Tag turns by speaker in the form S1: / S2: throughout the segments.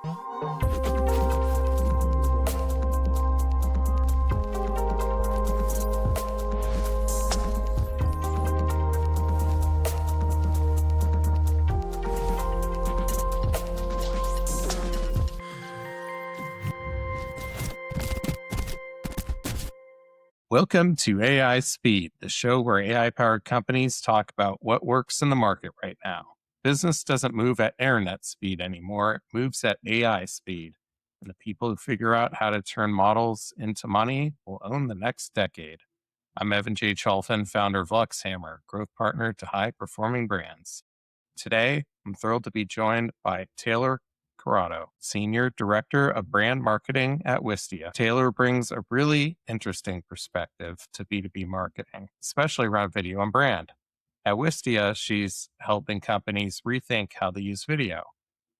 S1: Welcome to AI Speed, the show where AI powered companies talk about what works in the market right now. Business doesn't move at internet speed anymore, it moves at AI speed. And the people who figure out how to turn models into money will own the next decade. I'm Evan J. Chalfin, founder of Luxhammer, growth partner to high performing brands. Today, I'm thrilled to be joined by Taylor Corrado, Senior Director of Brand Marketing at Wistia. Taylor brings a really interesting perspective to B2B marketing, especially around video and brand. At Wistia, she's helping companies rethink how they use video,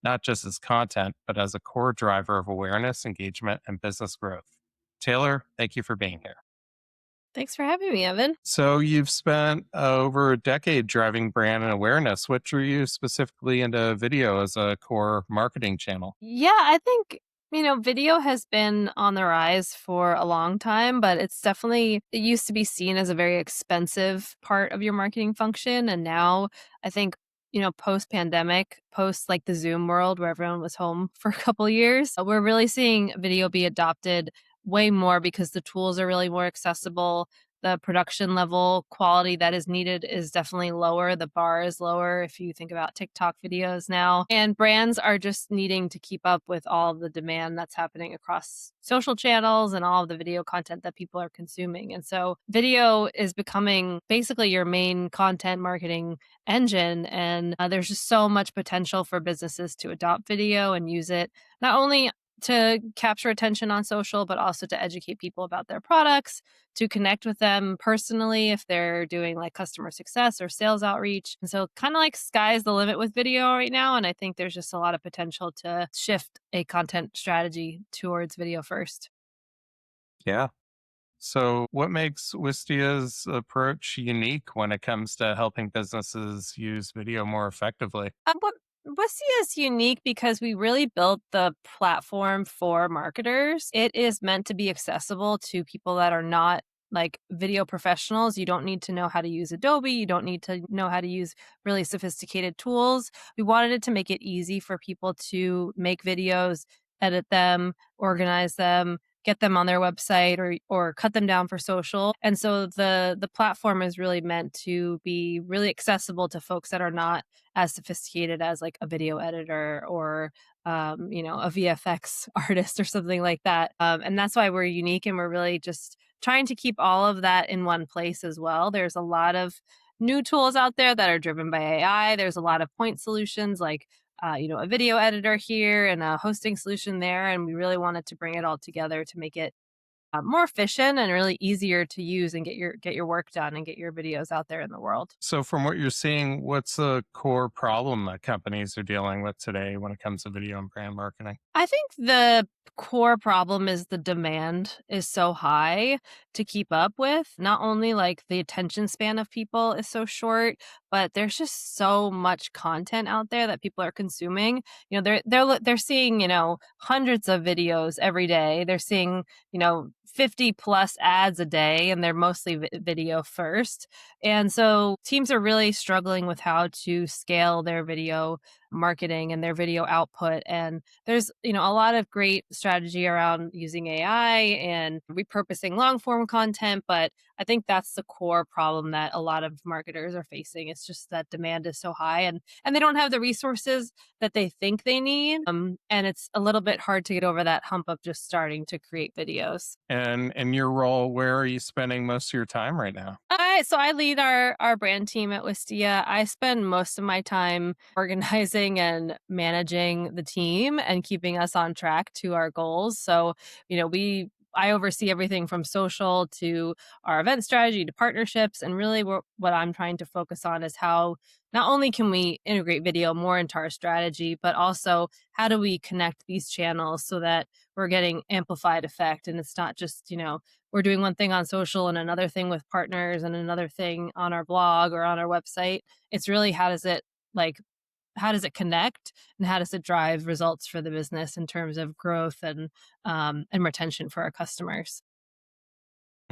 S1: not just as content, but as a core driver of awareness, engagement, and business growth. Taylor, thank you for being here.
S2: Thanks for having me, Evan.
S1: So you've spent over a decade driving brand and awareness. What drew you specifically into video as a core marketing channel?
S2: Yeah, I think, video has been on the rise for a long time, but it used to be seen as a very expensive part of your marketing function. And now I think, post pandemic, post like the Zoom world where everyone was home for a couple years, we're really seeing video be adopted way more because the tools are really more accessible. The production level quality that is needed is definitely lower. The bar is lower if you think about TikTok videos now. And brands are just needing to keep up with all of the demand that's happening across social channels and all of the video content that people are consuming. And so video is becoming basically your main content marketing engine. And there's just so much potential for businesses to adopt video and use it not only to capture attention on social, but also to educate people about their products, to connect with them personally if they're doing like customer success or sales outreach. And so kind of like sky's the limit with video right now. And I think there's just a lot of potential to shift a content strategy towards video first.
S1: Yeah. So what makes Wistia's approach unique when it comes to helping businesses use video more effectively?
S2: What Wistia is unique because we really built the platform for marketers. It is meant to be accessible to people that are not like video professionals. You don't need to know how to use Adobe. You don't need to know how to use really sophisticated tools. We wanted it to make it easy for people to make videos, edit them, organize them, get them on their website or cut them down for social. And so the platform is really meant to be really accessible to folks that are not as sophisticated as like a video editor or a VFX artist or something like that. And that's why we're unique, and we're really just trying to keep all of that in one place as well. There's a lot of new tools out there that are driven by AI. There's a lot of point solutions like a video editor here and a hosting solution there. And we really wanted to bring it all together to make it more efficient and really easier to use and get your work done and get your videos out there in the world.
S1: So from what you're seeing, what's the core problem that companies are dealing with today when it comes to video and brand marketing?
S2: I think the core problem is the demand is so high to keep up with. Not only like the attention span of people is so short, but there's just so much content out there that people are consuming. They're seeing, hundreds of videos every day. They're seeing, 50 plus ads a day, and they're mostly video first. And so teams are really struggling with how to scale their video marketing and their video output. And there's, a lot of great strategy around using AI and repurposing long form content. But I think that's the core problem that a lot of marketers are facing. It's just that demand is so high and they don't have the resources that they think they need. And it's a little bit hard to get over that hump of just starting to create videos.
S1: And in your role, where are you spending most of your time right now?
S2: So I lead our brand team at Wistia. I spend most of my time organizing and managing the team and keeping us on track to our goals. So, I oversee everything from social to our event strategy to partnerships. And really what I'm trying to focus on is how not only can we integrate video more into our strategy, but also how do we connect these channels so that we're getting amplified effect. And it's not just, we're doing one thing on social and another thing with partners and another thing on our blog or on our website. It's really how does it like how does it connect and how does it drive results for the business in terms of growth and retention for our customers.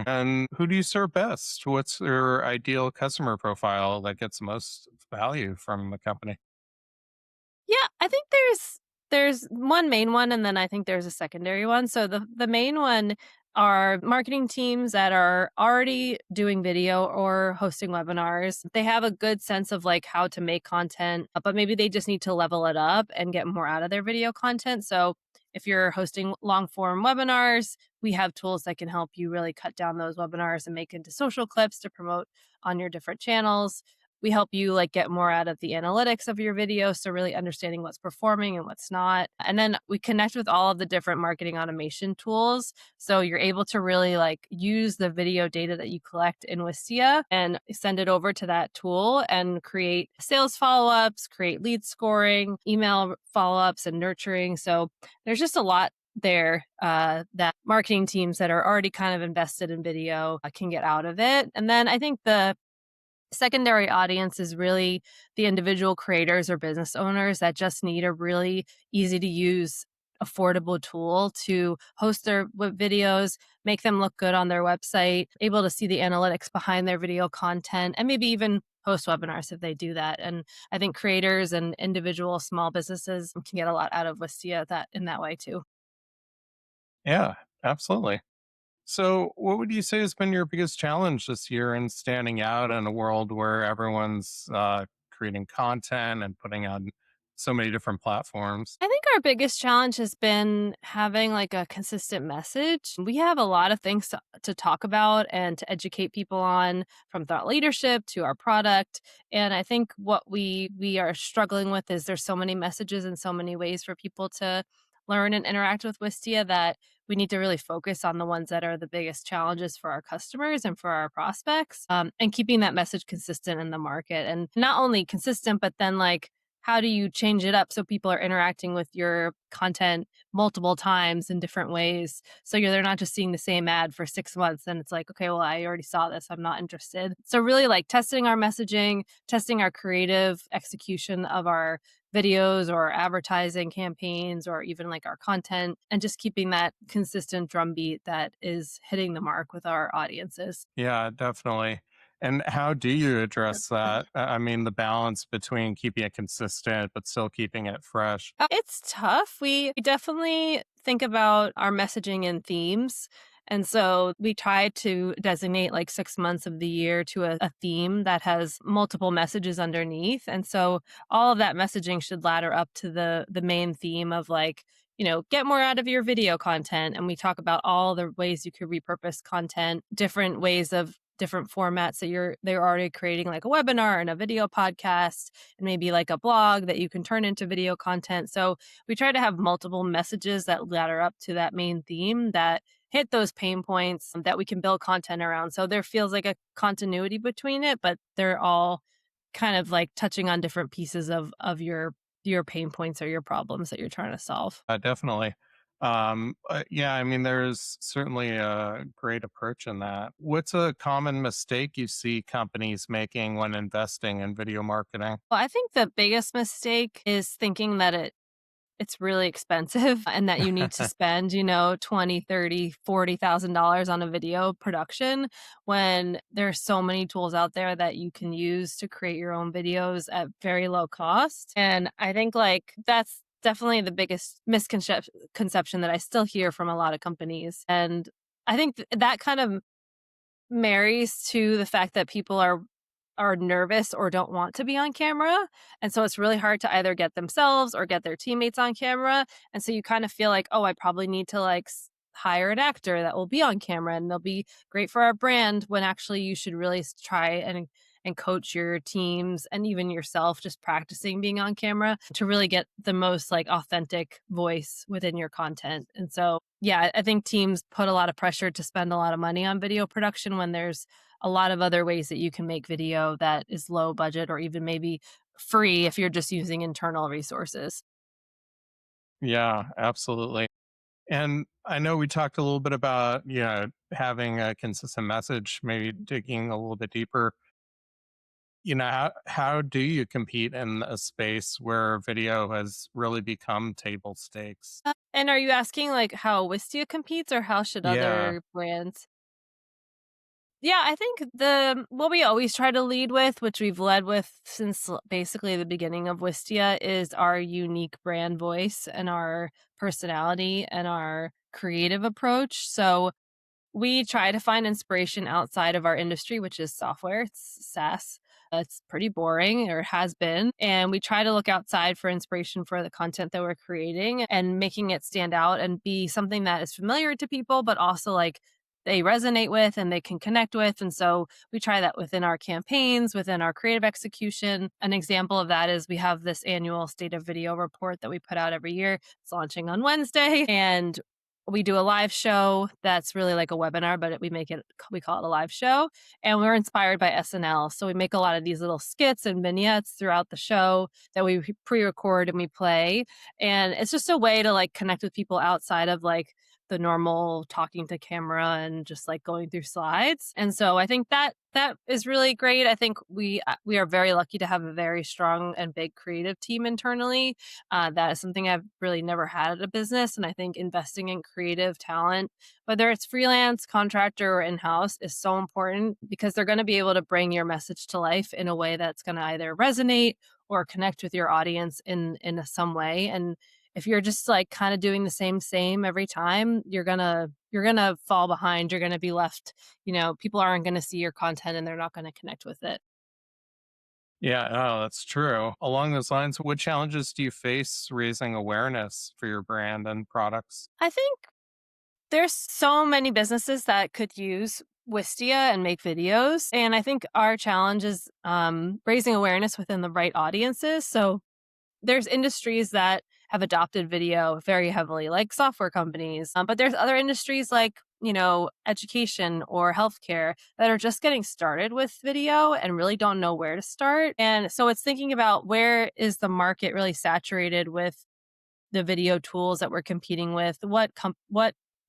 S1: And who do you serve best? What's your ideal customer profile that gets most value from the company?
S2: Yeah, I think there's one main one, and then I think there's a secondary one. So the main one are marketing teams that are already doing video or hosting webinars. They have a good sense of like how to make content, but maybe they just need to level it up and get more out of their video content. So if you're hosting long form webinars, we have tools that can help you really cut down those webinars and make into social clips to promote on your different channels. We help you like get more out of the analytics of your video, so really understanding what's performing and what's not. And then we connect with all of the different marketing automation tools, so you're able to really like use the video data that you collect in Wistia and send it over to that tool and create sales follow-ups, create lead scoring, email follow-ups and nurturing. So there's just a lot there that marketing teams that are already kind of invested in video can get out of it. And then I think the secondary audience is really the individual creators or business owners that just need a really easy to use affordable tool to host their videos, make them look good on their website, able to see the analytics behind their video content, and maybe even host webinars if they do that. And I think creators and individual small businesses can get a lot out of Wistia that in that way too.
S1: Yeah, absolutely. So, what would you say has been your biggest challenge this year in standing out in a world where everyone's creating content and putting on so many different platforms?
S2: I think our biggest challenge has been having like a consistent message. We have a lot of things to talk about and to educate people on, from thought leadership to our product. And I think what we are struggling with is there's so many messages and so many ways for people to learn and interact with Wistia that we need to really focus on the ones that are the biggest challenges for our customers and for our prospects, and keeping that message consistent in the market. And not only consistent, but then like how do you change it up so people are interacting with your content multiple times in different ways, so they're not just seeing the same ad for 6 months and it's like, okay, well, I already saw this, I'm not interested. So really like testing our messaging, testing our creative execution of our videos or advertising campaigns or even like our content, and just keeping that consistent drumbeat that is hitting the mark with our audiences.
S1: Yeah, definitely. And how do you address that? I mean, the balance between keeping it consistent but still keeping it fresh.
S2: It's tough. We definitely think about our messaging and themes. And so we try to designate like 6 months of the year to a theme that has multiple messages underneath. And so all of that messaging should ladder up to the main theme of like, get more out of your video content. And we talk about all the ways you could repurpose content, different ways of different formats that they're already creating, like a webinar and a video podcast and maybe like a blog that you can turn into video content. So we try to have multiple messages that ladder up to that main theme that hit those pain points that we can build content around. So there feels like a continuity between it, but they're all kind of like touching on different pieces of your pain points or your problems that you're trying to solve.
S1: Definitely. Yeah, I mean, there's certainly a great approach in that. What's a common mistake you see companies making when investing in video marketing?
S2: Well, I think the biggest mistake is thinking that it's really expensive and that you need to spend, 20, 30, $40,000 on a video production when there's so many tools out there that you can use to create your own videos at very low cost. And I think like that's definitely the biggest misconception that I still hear from a lot of companies. And I think that kind of marries to the fact that people are nervous or don't want to be on camera. And so it's really hard to either get themselves or get their teammates on camera. And so you kind of feel like, oh, I probably need to like hire an actor that will be on camera and they'll be great for our brand, when actually you should really try and coach your teams and even yourself just practicing being on camera to really get the most like authentic voice within your content. And so, yeah, I think teams put a lot of pressure to spend a lot of money on video production when there's a lot of other ways that you can make video that is low budget or even maybe free if you're just using internal resources.
S1: Yeah, absolutely. And I know we talked a little bit about, having a consistent message, maybe digging a little bit deeper. How do you compete in a space where video has really become table stakes?
S2: And are you asking, like, how Wistia competes or how should
S1: Yeah.
S2: other brands? Yeah, I think the what we always try to lead with, which we've led with since basically the beginning of Wistia, is our unique brand voice and our personality and our creative approach. So we try to find inspiration outside of our industry, which is software. It's SaaS. It's pretty boring, or has been. And we try to look outside for inspiration for the content that we're creating and making it stand out and be something that is familiar to people, but also like they resonate with and they can connect with. And so we try that within our campaigns, within our creative execution. An example of that is we have this annual state of video report that we put out every year. It's launching on Wednesday. And we do a live show that's really like a webinar, but we call it a live show. And we're inspired by SNL. So we make a lot of these little skits and vignettes throughout the show that we pre record and we play. And it's just a way to like connect with people outside of like the normal talking to camera and just like going through slides. And so I think that is really great. I think we are very lucky to have a very strong and big creative team internally. That is something I've really never had at a business. And I think investing in creative talent, whether it's freelance, contractor, or in house, is so important because they're going to be able to bring your message to life in a way that's going to either resonate or connect with your audience in some way. And if you're just like kind of doing the same every time, you're gonna fall behind. You're gonna be left, people aren't gonna see your content and they're not gonna connect with it.
S1: Yeah, no, that's true. Along those lines, what challenges do you face raising awareness for your brand and products?
S2: I think there's so many businesses that could use Wistia and make videos. And I think our challenge is raising awareness within the right audiences. So there's industries that have adopted video very heavily, like software companies. But there's other industries like, education or healthcare that are just getting started with video and really don't know where to start. And so it's thinking about where is the market really saturated with the video tools that we're competing with, what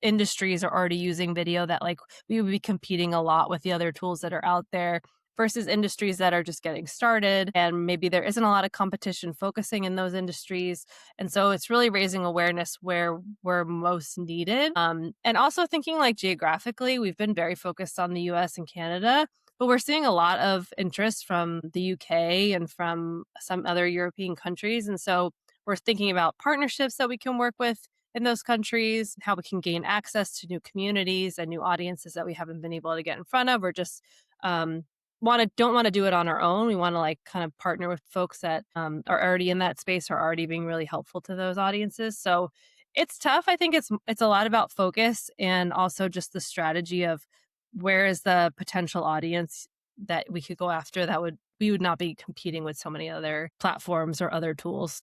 S2: industries are already using video that like we would be competing a lot with the other tools that are out there versus industries that are just getting started and maybe there isn't a lot of competition focusing in those industries. And so it's really raising awareness where we're most needed. And also thinking like geographically, we've been very focused on the US and Canada, but we're seeing a lot of interest from the UK and from some other European countries. And so we're thinking about partnerships that we can work with in those countries, how we can gain access to new communities and new audiences that we haven't been able to get in front of, or just um, don't want to do it on our own. We want to like kind of partner with folks that are already in that space, or already being really helpful to those audiences. So it's tough. I think it's a lot about focus and also just the strategy of where is the potential audience that we could go after that we would not be competing with so many other platforms or other tools.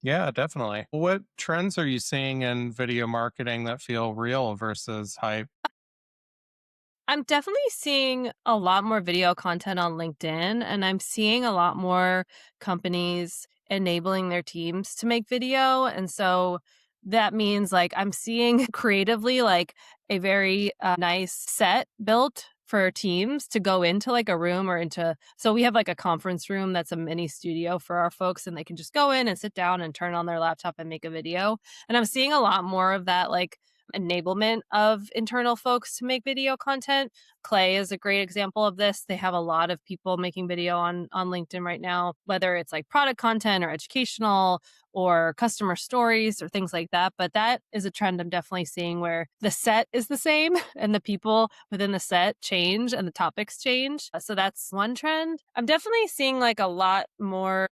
S1: Yeah, definitely. What trends are you seeing in video marketing that feel real versus hype?
S2: I'm definitely seeing a lot more video content on LinkedIn, and I'm seeing a lot more companies enabling their teams to make video. And so that means like I'm seeing creatively like a very nice set built for teams to go into like a room or into, so we have like a conference room that's a mini studio for our folks, and they can just go in and sit down and turn on their laptop and make a video. And I'm seeing a lot more of that like enablement of internal folks to make video content. Clay is a great example of this. They have a lot of people making video on LinkedIn right now, whether it's like product content or educational or customer stories or things like that. But that is a trend I'm definitely seeing where the set is the same and the people within the set change and the topics change. So that's one trend. I'm definitely seeing like a lot more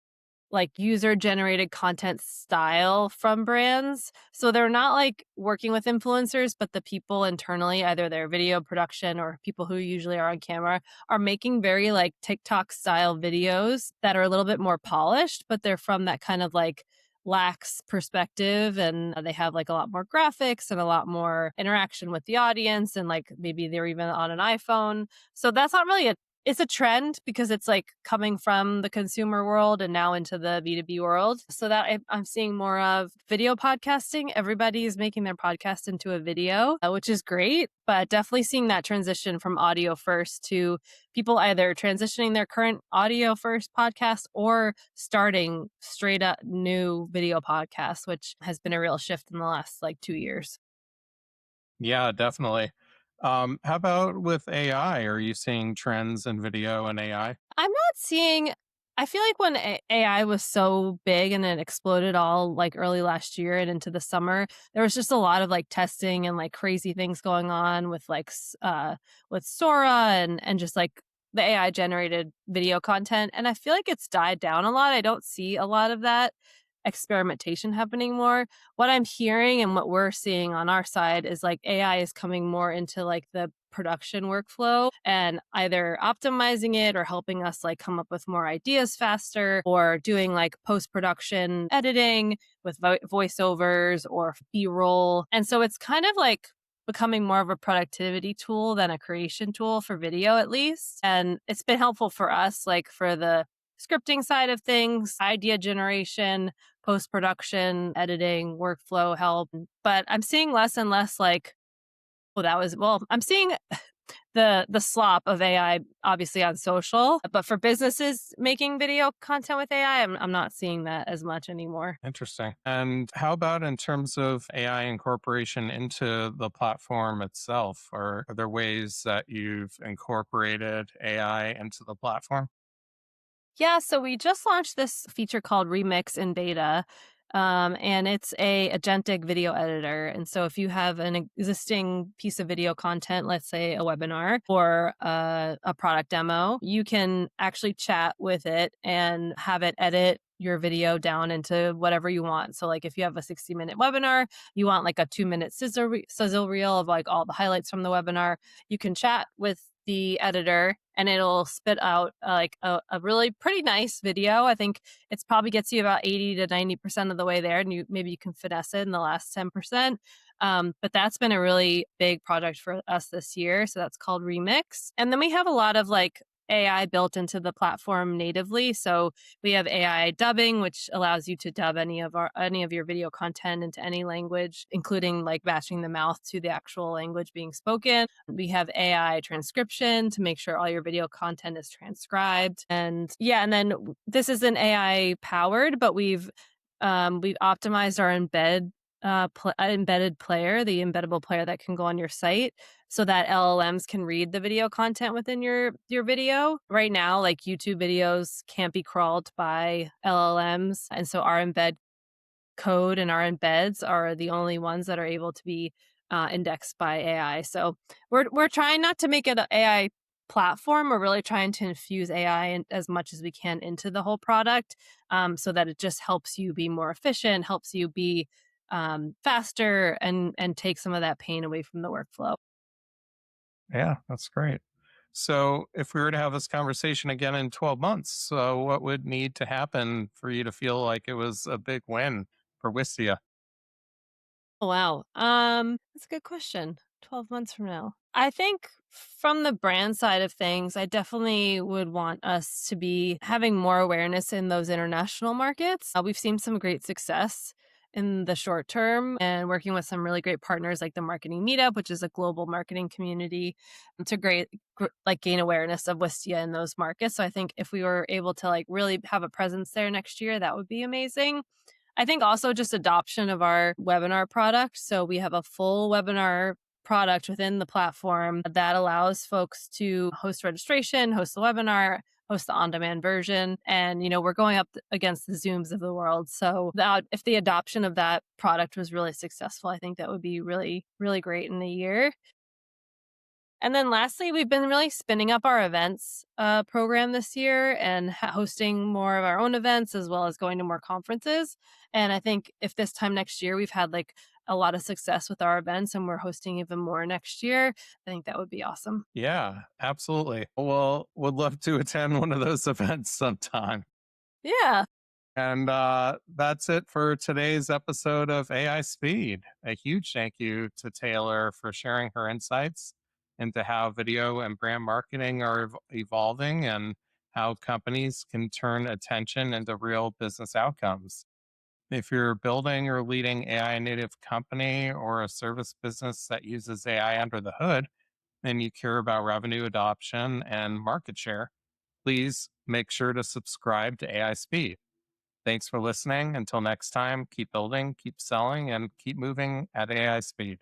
S2: like user generated content style from brands. So they're not like working with influencers, but the people internally, either their video production or people who usually are on camera, are making very like TikTok style videos that are a little bit more polished, but they're from that kind of like lax perspective, and they have like a lot more graphics and a lot more interaction with the audience, and like maybe they're even on an iPhone. So that's not really a it's a trend because it's like coming from the consumer world and now into the B2B world. So that I'm seeing more of video podcasting. Everybody is making their podcast into a video, which is great, but definitely seeing that transition from audio first to people either transitioning their current audio first podcast or starting straight up new video podcasts, which has been a real shift in the last like 2 years.
S1: Yeah, definitely. How about with AI? Are you seeing trends in video and AI?
S2: I'm not seeing I feel like when AI was so big and it exploded all like early last year and into the summer, there was just a lot of like testing and like crazy things going on with like with Sora and just like the AI generated video content. And I feel like it's died down a lot. I don't see a lot of that experimentation happening more. What I'm hearing and what we're seeing on our side is like AI is coming more into like the production workflow and either optimizing it or helping us like come up with more ideas faster or doing like post production editing with voiceovers or b-roll. And so it's kind of like becoming more of a productivity tool than a creation tool for video at least. And it's been helpful for us like for the scripting side of things, idea generation, post production, editing, workflow help. But I'm seeing less and less like, I'm seeing the slop of AI obviously on social, but for businesses making video content with AI, I'm not seeing that as much anymore.
S1: Interesting. And how about in terms of AI incorporation into the platform itself? Are there ways that you've incorporated AI into the platform?
S2: Yeah, so we just launched this feature called Remix in beta. And it's a agentic video editor. And so if you have an existing piece of video content, let's say a webinar or a product demo, you can actually chat with it and have it edit your video down into whatever you want. So like if you have a 60-minute webinar, you want like a 2-minute sizzle reel of like all the highlights from the webinar, you can chat with the editor and it'll spit out like a really pretty nice video. I think it's probably gets you about 80 to 90% of the way there, and maybe you can finesse it in the last 10%. But that's been a really big project for us this year. So that's called Remix. And then we have a lot of like AI built into the platform natively. So we have AI dubbing, which allows you to dub any of your video content into any language, including like matching the mouth to the actual language being spoken. We have AI transcription to make sure all your video content is transcribed. And yeah, and then this isn't AI powered, but we've optimized our embedded player, the embeddable player that can go on your site so that LLMs can read the video content within your video. Right now, like YouTube videos can't be crawled by LLMs. And so our embed code and our embeds are the only ones that are able to be indexed by AI. So we're trying not to make it an AI platform. We're really trying to infuse AI as much as we can into the whole product, so that it just helps you be more efficient, helps you be faster, and take some of that pain away from the workflow.
S1: Yeah, that's great. So, if we were to have this conversation again in 12 months, so what would need to happen for you to feel like it was a big win for Wistia?
S2: Oh, wow. That's a good question. 12 months from now. I think from the brand side of things, I definitely would want us to be having more awareness in those international markets. We've seen some great success in the short term and working with some really great partners like the Marketing Meetup, which is a global marketing community to like gain awareness of Wistia in those markets. So I think if we were able to like really have a presence there next year, that would be amazing. I think also just adoption of our webinar product. So we have a full webinar product within the platform that allows folks to host registration, host the webinar, host the on-demand version. And, we're going up against the Zooms of the world. So if the adoption of that product was really successful, I think that would be really, really great in the year. And then lastly, we've been really spinning up our events program this year and hosting more of our own events as well as going to more conferences. And I think if this time next year we've had like a lot of success with our events and we're hosting even more next year, I think that would be awesome.
S1: Yeah, absolutely. Well, would love to attend one of those events sometime.
S2: Yeah.
S1: And that's it for today's episode of AI Speed. A huge thank you to Taylor for sharing her insights. into how video and brand marketing are evolving and how companies can turn attention into real business outcomes. If you're building or leading AI native company or a service business that uses AI under the hood, and you care about revenue adoption and market share, please make sure to subscribe to AI Speed. Thanks for listening. Until next time, keep building, keep selling, and keep moving at AI speed.